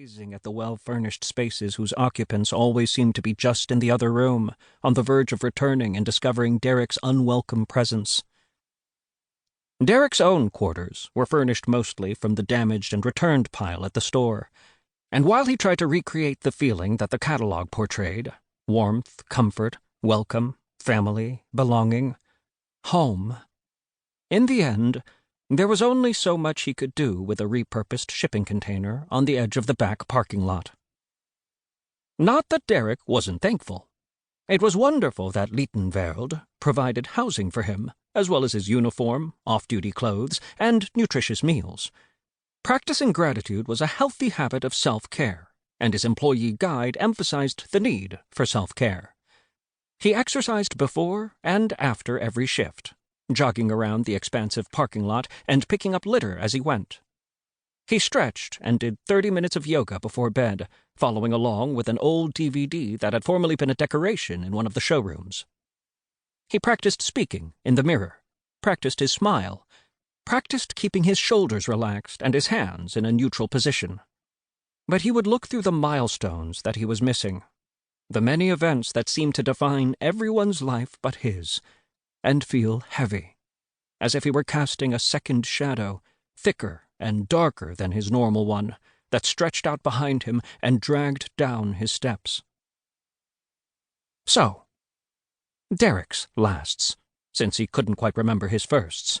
gazing at the well-furnished spaces whose occupants always seemed to be just in the other room, on the verge of returning and discovering Derek's unwelcome presence. Derek's own quarters were furnished mostly from the damaged and returned pile at the store, and while he tried to recreate the feeling that the catalog portrayed, warmth, comfort, welcome, family, belonging, home, in the end, there was only so much he could do with a repurposed shipping container on the edge of the back parking lot. Not that Derek wasn't thankful. It was wonderful that LitenVärld provided housing for him, as well as his uniform, off-duty clothes, and nutritious meals. Practicing gratitude was a healthy habit of self-care, and his employee guide emphasized the need for self-care. He exercised before and after every shift, jogging around the expansive parking lot and picking up litter as he went. He stretched and did 30 minutes of yoga before bed, following along with an old DVD that had formerly been a decoration in one of the showrooms. He practiced speaking in the mirror, practiced his smile, practiced keeping his shoulders relaxed and his hands in a neutral position. But he would look through the milestones that he was missing, the many events that seemed to define everyone's life but his, and feel heavy, as if he were casting a second shadow, thicker and darker than his normal one, that stretched out behind him and dragged down his steps. So, Derek's lasts, since he couldn't quite remember his firsts.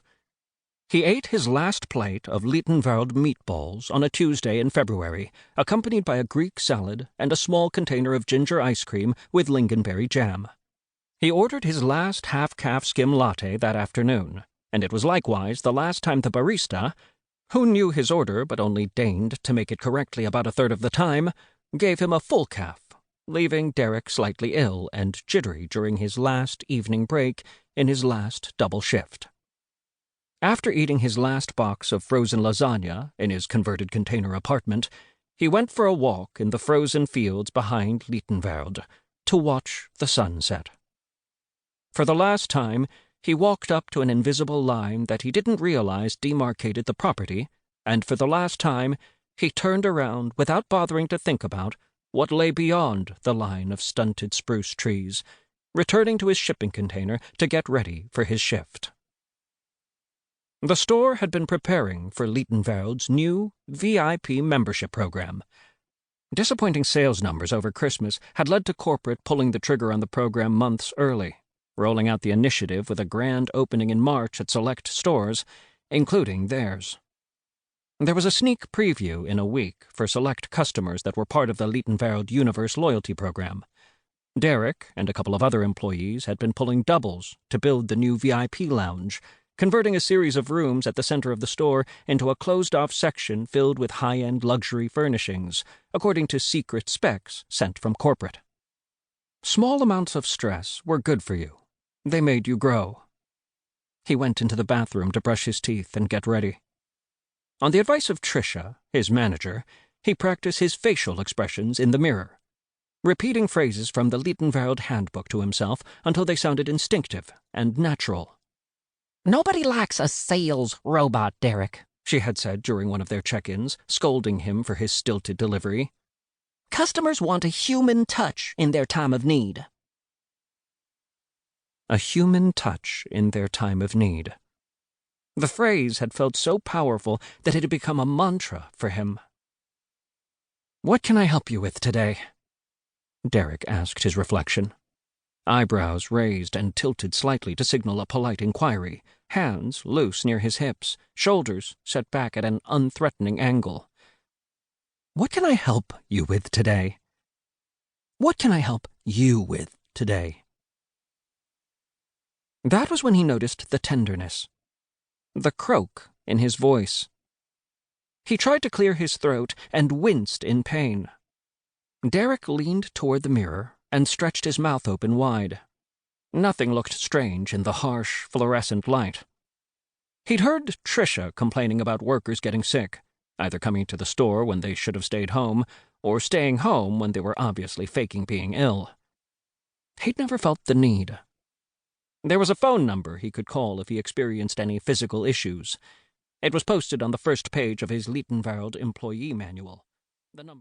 He ate his last plate of LitenVärld meatballs on a Tuesday in February, accompanied by a Greek salad and a small container of ginger ice cream with lingonberry jam. He ordered his last half-calf skim latte that afternoon, and it was likewise the last time the barista, who knew his order but only deigned to make it correctly about a third of the time, gave him a full calf, leaving Derek slightly ill and jittery during his last evening break in his last double shift. After eating his last box of frozen lasagna in his converted container apartment, he went for a walk in the frozen fields behind LitenVärld to watch the sunset. For the last time, he walked up to an invisible line that he didn't realize demarcated the property, and for the last time, he turned around without bothering to think about what lay beyond the line of stunted spruce trees, returning to his shipping container to get ready for his shift. The store had been preparing for LitenVärd's new VIP membership program. Disappointing sales numbers over Christmas had led to corporate pulling the trigger on the program months early, rolling out the initiative with a grand opening in March at select stores, including theirs. There was a sneak preview in a week for select customers that were part of the LitenVärld Universe loyalty program. Derek and a couple of other employees had been pulling doubles to build the new VIP lounge, converting a series of rooms at the center of the store into a closed-off section filled with high-end luxury furnishings, according to secret specs sent from corporate. Small amounts of stress were good for you. They made you grow. He went into the bathroom to brush his teeth and get ready. On the advice of Tricia, his manager, he practiced his facial expressions in the mirror, repeating phrases from the LitenVärld handbook to himself until they sounded instinctive and natural. "Nobody likes a sales robot, Derek," she had said during one of their check-ins, scolding him for his stilted delivery. "Customers want a human touch in their time of need." A human touch in their time of need. The phrase had felt so powerful that it had become a mantra for him. "What can I help you with today?" Derek asked his reflection. Eyebrows raised and tilted slightly to signal a polite inquiry, hands loose near his hips, shoulders set back at an unthreatening angle. "What can I help you with today? What can I help you with today?" That was when he noticed the tenderness, the croak in his voice. He tried to clear his throat and winced in pain. Derek leaned toward the mirror and stretched his mouth open wide. Nothing looked strange in the harsh, fluorescent light. He'd heard Tricia complaining about workers getting sick, either coming to the store when they should have stayed home, or staying home when they were obviously faking being ill. He'd never felt the need. There was a phone number he could call if he experienced any physical issues. It was posted on the first page of his LitenVärld employee manual. The number